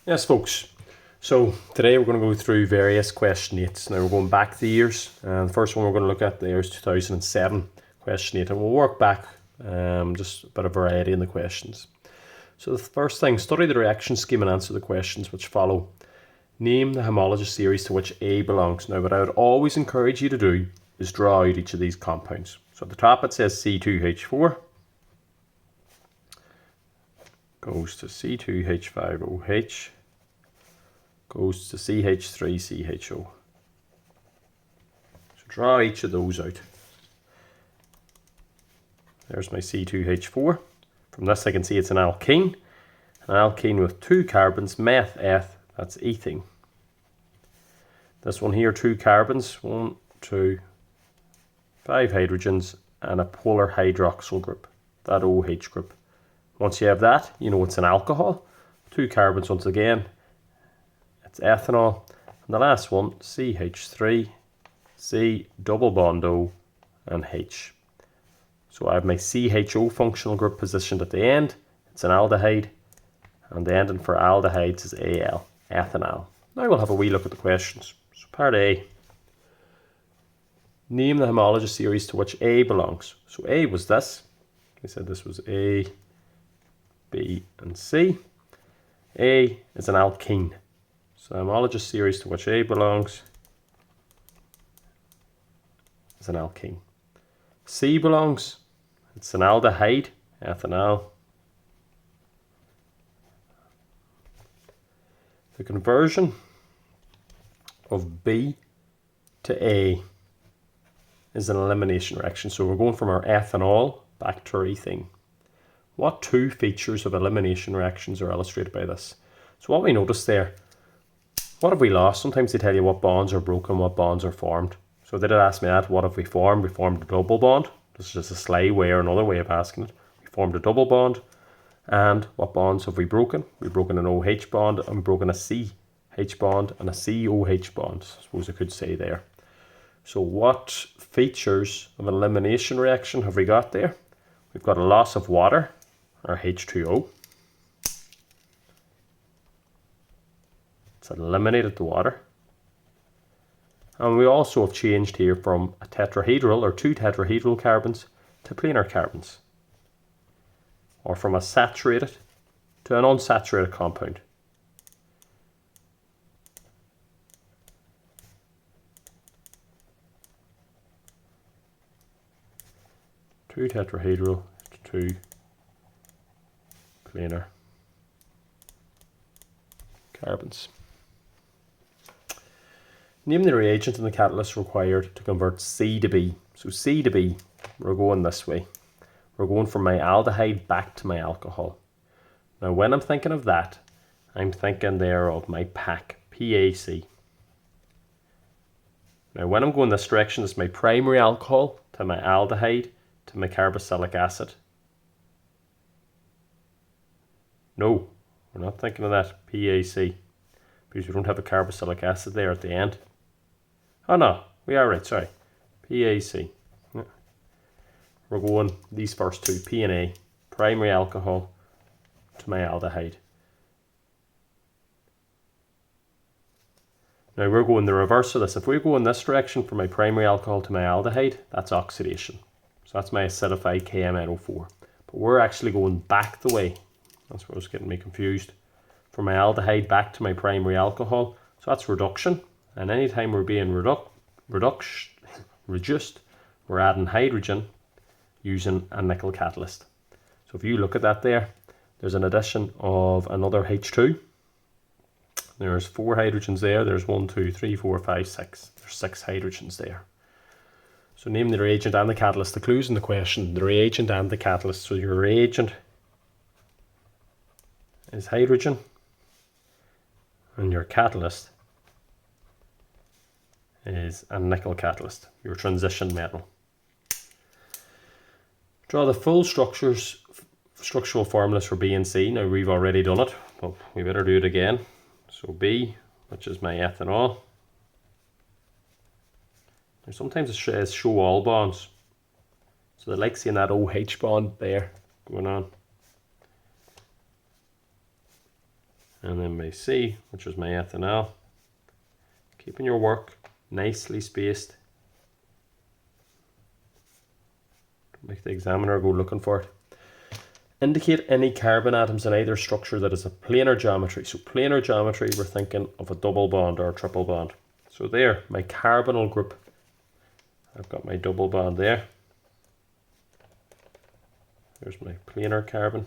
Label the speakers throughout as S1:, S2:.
S1: Yes, folks. So today we're going to go through various question 8s. Now we're going back the years. And the first one we're going to look at there is 2007 question 8. And we'll work back just a bit of variety in the questions. So the first thing, study the reaction scheme and answer the questions which follow. Name the homologous series to which A belongs. Now what I would always encourage you to do is draw out each of these compounds. So at the top it says C2H4. Goes to C2H5OH. Goes to CH3CHO. So draw each of those out. There's my C2H4. From this I can see it's an alkene. An alkene with 2 carbons, meth, eth, that's ethene. This one here, 2 carbons, 1, 2, 5 hydrogens, and a polar hydroxyl group, that OH group. Once you have that, you know it's an alcohol. 2 carbons once again. It's ethanol. And the last one, CH3, C, double bond O, and H. So I have my CHO functional group positioned at the end. It's an aldehyde. And the ending for aldehydes is Al, ethanol. Now we'll have a wee look at the questions. So part A. Name the homologous series to which A belongs. So A was this. We said this was A, B, and C. A is an alkene. So the homologous series to which A belongs is an alkene. C belongs, it's an aldehyde, ethanol. The conversion of B to A is an elimination reaction. So we're going from our ethanol back to our ethene. What 2 features of elimination reactions are illustrated by this? So what we notice there, what have we lost? Sometimes they tell you what bonds are broken, what bonds are formed. So they did ask me that, what have we formed? We formed a double bond. This is just a sly way or another way of asking it. We formed a double bond. And what bonds have we broken? We've broken an OH bond and we've broken a CH bond and a COH bond, I suppose I could say there. So what features of an elimination reaction have we got there? We've got a loss of water, or H2O. It's eliminated the water. And we also have changed here from a tetrahedral or 2 tetrahedral carbons to planar carbons. Or from a saturated to an unsaturated compound. Two tetrahedral to 2 planar carbons. Name the reagent and the catalyst required to convert C to B. So C to B, we're going this way. We're going from my aldehyde back to my alcohol. Now when I'm thinking of that, I'm thinking there of my PAC, PAC. Now when I'm going this direction, it's my primary alcohol to my aldehyde to my carboxylic acid. No, we're not thinking of that, PAC, because we don't have a carboxylic acid there at the end. Oh no, we are right, sorry. PAC. We're going these first 2, P and A, primary alcohol to my aldehyde. Now we're going the reverse of this. If we go in this direction from my primary alcohol to my aldehyde, that's oxidation. So that's my acidified KMNO4. But we're actually going back the way. That's what was getting me confused. From my aldehyde back to my primary alcohol. So that's reduction. And anytime we're being reduced, we're adding hydrogen using a nickel catalyst. So if you look at that there, there's an addition of another H2. There's 4 hydrogens there. There's 1, 2, 3, 4, 5, 6. There's 6 hydrogens there. So name the reagent and the catalyst. The clues in the question, the reagent and the catalyst. So your reagent is hydrogen and your catalyst is a nickel catalyst, your transition metal. Draw the full structural formulas for B and C. Now we've already done it, but we better do it again. So B, which is my ethanol. Now sometimes it says show all bonds. So they like seeing that OH bond there going on. And then my C, which is my ethanol. Keeping your work nicely spaced. Don't make the examiner go looking for it. Indicate any carbon atoms in either structure that is a planar geometry. So planar geometry, we're thinking of a double bond or a triple bond. So there, my carbonyl group. I've got my double bond there. There's my planar carbon.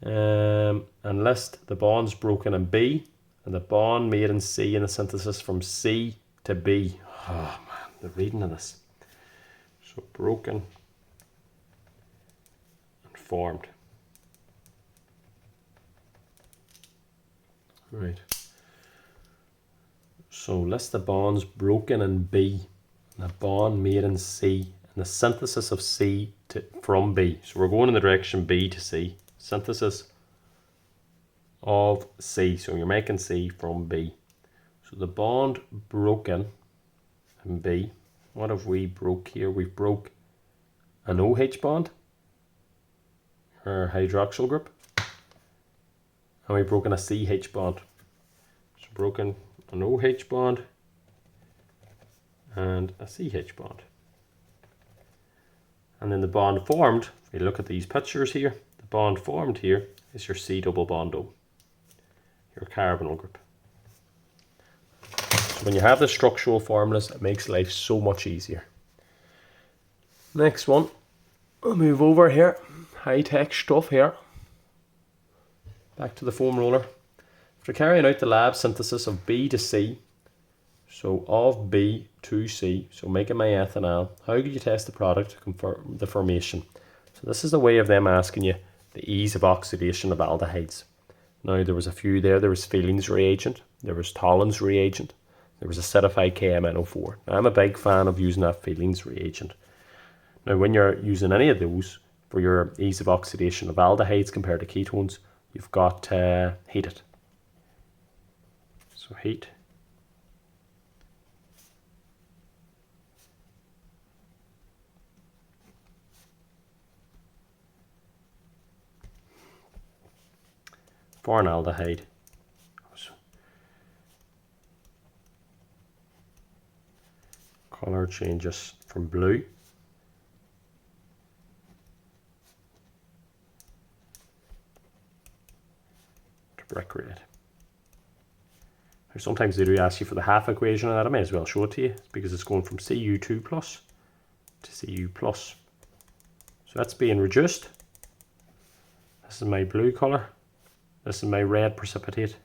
S1: And list the bonds broken in B and the bond made in C in the synthesis from C to B. Oh man, the reading of this. So broken and formed. Right. So list the bonds broken in B and the bond made in C and the synthesis of C from B. So we're going in the direction B to C. Synthesis of C. So you're making C from B. So the bond broken in B. What have we broke here? We've broke an OH bond, or hydroxyl group, and we've broken a CH bond. So broken an OH bond and a CH bond. And then the bond formed, if you look at these pictures here, the bond formed here is your C double bond O, your carbonyl group. So when you have the structural formulas, it makes life so much easier. Next one, I'll move over here, high-tech stuff here. Back to the foam roller. After carrying out the lab synthesis of B to C, so of B to C, so making my ethanol, how do you test the product to confirm the formation? So this is the way of them asking you the ease of oxidation of aldehydes. Now there was a few there. There was Fehling's reagent, there was Tollin's reagent, there was acidified KMNO4. Now I'm a big fan of using that Fehling's reagent. Now when you're using any of those for your ease of oxidation of aldehydes compared to ketones, you've got to heat it. So heat. For an aldehyde. Color changes from blue to brick red. Now sometimes they do ask you for the half equation of that. I may as well show it to you because it's going from Cu2 plus to Cu plus. So that's being reduced. This is my blue color. This is my red precipitate.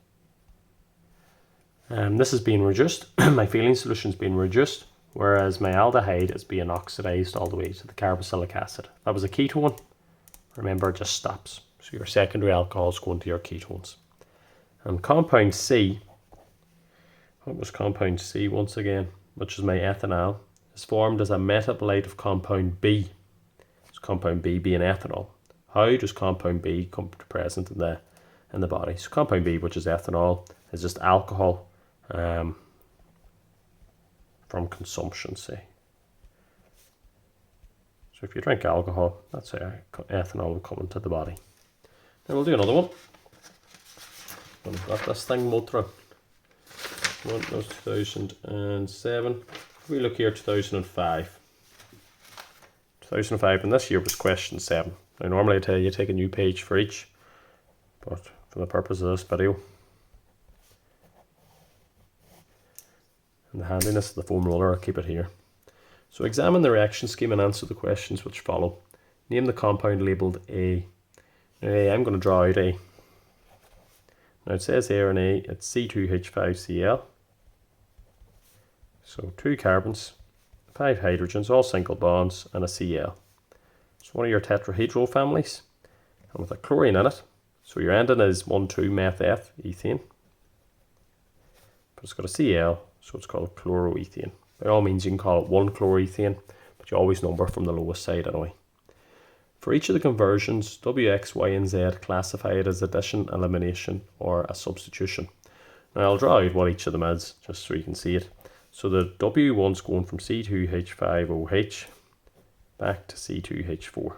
S1: This is being reduced. My Fehling solution is being reduced, whereas my aldehyde is being oxidized all the way to the carboxylic acid. That was a ketone. Remember, it just stops. So your secondary alcohols go into your ketones. And compound C, what was compound C once again, which is my ethanol, is formed as a metabolite of compound B. So compound B being ethanol. How does compound B come to present in the body? So compound B, which is ethanol, is just alcohol from consumption, say. So if you drink alcohol, that's how ethanol will come into the body. Then we'll do another one. I've got this thing Motra. One was 2007. If we look here, 2005. 2005, and this year was question 7. Now normally I tell you take a new page for each, but for the purpose of this video and the handiness of the foam roller, I'll keep it here. So examine the reaction scheme and answer the questions which follow. Name the compound labelled A. Now I'm going to draw out A. Now it says here in A it's C2H5Cl. So 2 carbons, 5 hydrogens, all single bonds, and a Cl. It's one of your tetrahedral families, and with a chlorine in it. So your ending is 1,2-meth ethane. But it's got a Cl, so it's called chloroethane. By all means you can call it 1-chloroethane, but you always number from the lowest side anyway. For each of the conversions, W, X, Y, and Z classify it as addition, elimination, or a substitution. Now I'll draw out what each of them is, just so you can see it. So the W1's going from C2H5OH back to C2H4.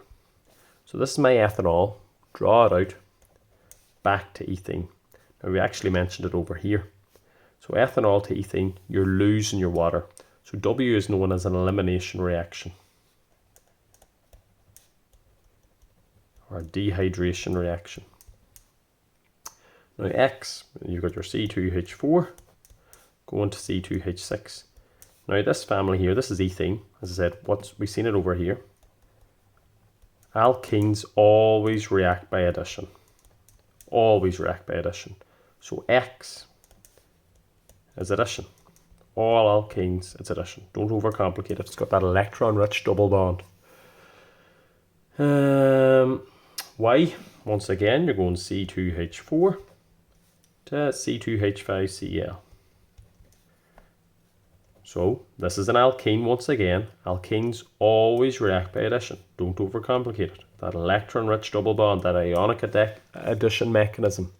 S1: So this is my ethanol. Draw it out. back to ethene. Now we actually mentioned it over here. So ethanol to ethene, you're losing your water. So W is known as an elimination reaction, or a dehydration reaction. Now X, you've got your C2H4 going to C2H6. Now this family here, this is ethene. As I said, we've seen it over here. Alkenes always react by addition. Always react by addition. So X is addition. All alkenes, it's addition. Don't overcomplicate it. It's got that electron-rich double bond. Y, once again, you're going C2H4 to C2H5Cl. So this is an alkene once again. Alkenes always react by addition. Don't overcomplicate it. That electron-rich double bond, that ionic addition mechanism.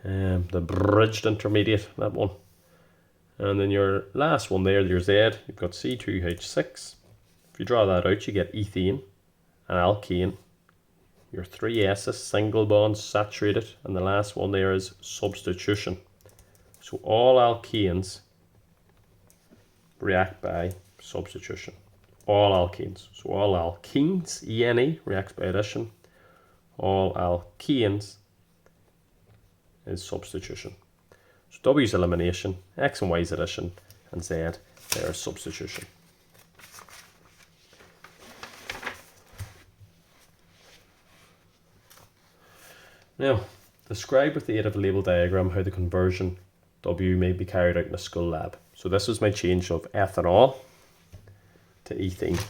S1: The bridged intermediate, that one. And then your last one there, your Z, you've got C2H6. If you draw that out, you get ethene, an alkene. Your 3 S's, single bonds, saturated. And the last one there is substitution. So all alkenes react by substitution. All alkenes. So all alkenes, ENE, reacts by addition. All alkenes is substitution. So W is elimination, X and Y is addition, and Z, there is substitution. Now, describe with the aid of a label diagram how the conversion W may be carried out in a school lab. So this is my change of ethanol to ethene.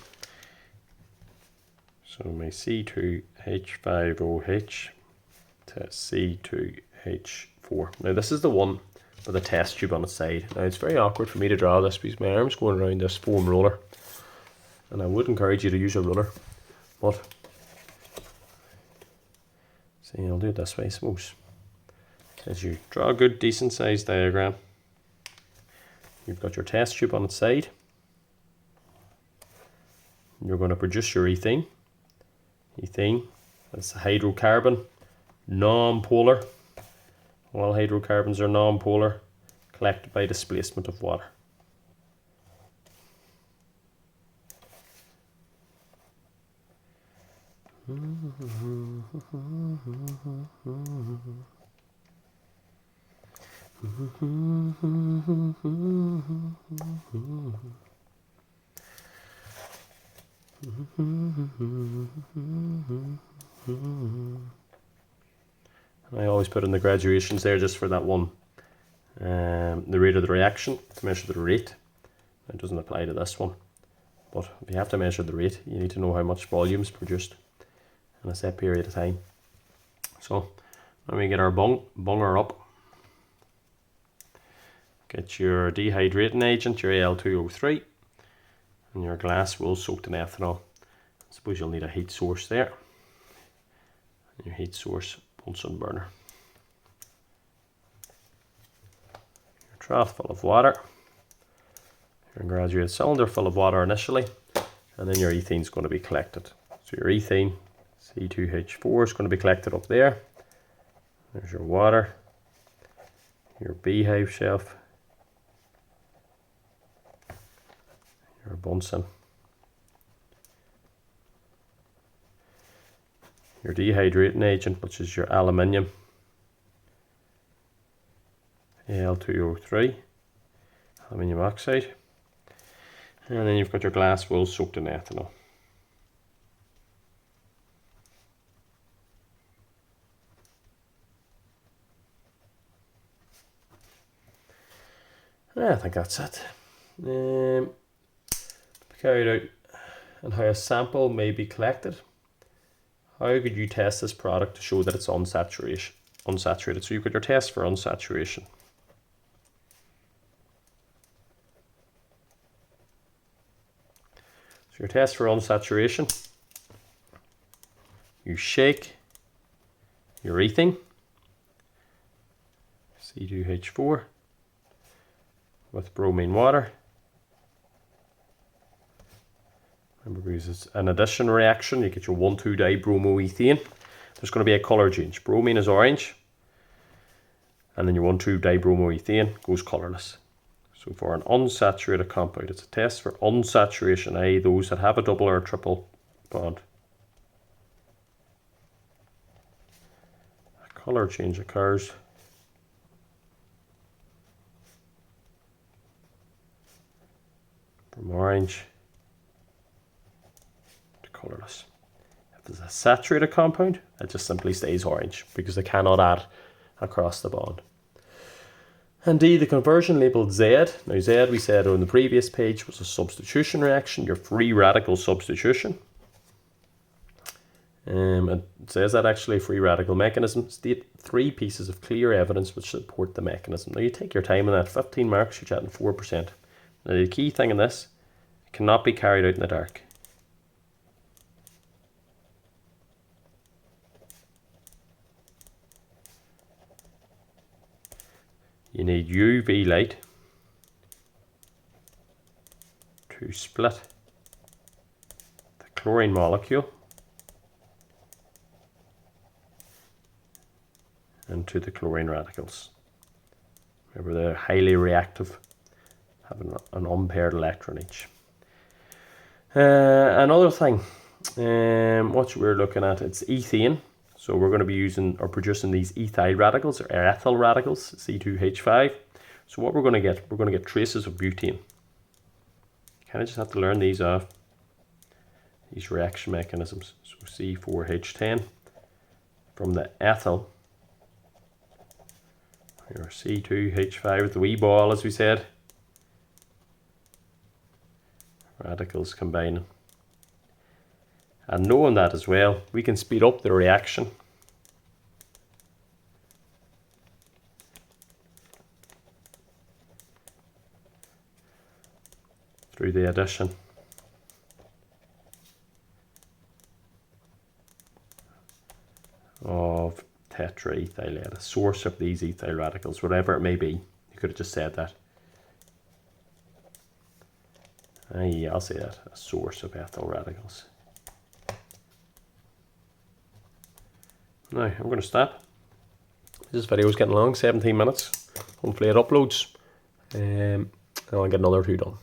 S1: So my C2H5OH to C2H4. Now this is the one with a test tube on its side. Now it's very awkward for me to draw this because my arm's going around this foam roller, and I would encourage you to use a ruler, but see, I'll do it this way, I suppose. As you draw a good decent sized diagram, you've got your test tube on its side. You're going to produce your ethene. Ethene, that's a hydrocarbon, non-polar. All hydrocarbons are non-polar, collected by displacement of water. I always put in the graduations there just for that one, the rate of the reaction, to measure the rate. It doesn't apply to this one, but if you have to measure the rate, you need to know how much volume is produced in a set period of time. So when we get our bunger up, get your dehydrating agent, your Al2O3, and your glass wool soaked in ethanol. I suppose you'll need a heat source there. Your heat source, Bunsen burner. Your trough full of water. Your graduate cylinder full of water initially, and then your ethene is going to be collected. So your ethene, C2H4, is going to be collected up there. There's your water, your beehive shelf, your Bunsen, your dehydrating agent, which is your aluminium, Al2O3, aluminium oxide, and then you've got your glass wool soaked in ethanol. I think that's it. Carried out and how a sample may be collected. How could you test this product to show that it's unsaturated? So you've got your test for unsaturation. So your test for unsaturation, you shake your ethene, C2H4, with bromine water. Remember, because it's an addition reaction, you get your 1,2-dibromoethane. there's going to be a colour change. Bromine is orange, and then your 1,2-dibromoethane goes colourless. So for an unsaturated compound, it's a test for unsaturation, i.e. those that have a double or a triple bond. A colour change occurs. From orange to colourless. If there's a saturated compound, it just simply stays orange because they cannot add across the bond. And D, the conversion labelled Z. Now Z, we said on the previous page, was a substitution reaction, your free radical substitution. It says that actually a free radical mechanism. State 3 pieces of clear evidence which support the mechanism. Now you take your time on that, 15 marks, you're chatting 4%. Now the key thing in this, it cannot be carried out in the dark. You need UV light to split the chlorine molecule into the chlorine radicals. Remember, they're highly reactive, having an unpaired electron each. Another thing, what we're looking at, it's ethane. So we're going to be using or producing these ethyl radicals or ethyl radicals, C2H5. So what we're going to get traces of butane. Kind of just have to learn these off, these reaction mechanisms. So C4H10 from the ethyl, your C2H5 with the wee ball, as we said. Radicals combining. And knowing that as well, we can speed up the reaction through the addition of tetraethyl, a source of these ethyl radicals, whatever it may be. You could have just said that. Yeah, I'll say that, a source of ethyl radicals. Now, I'm going to stop. This video is getting long, 17 minutes. Hopefully it uploads. And I'll get another 2 done.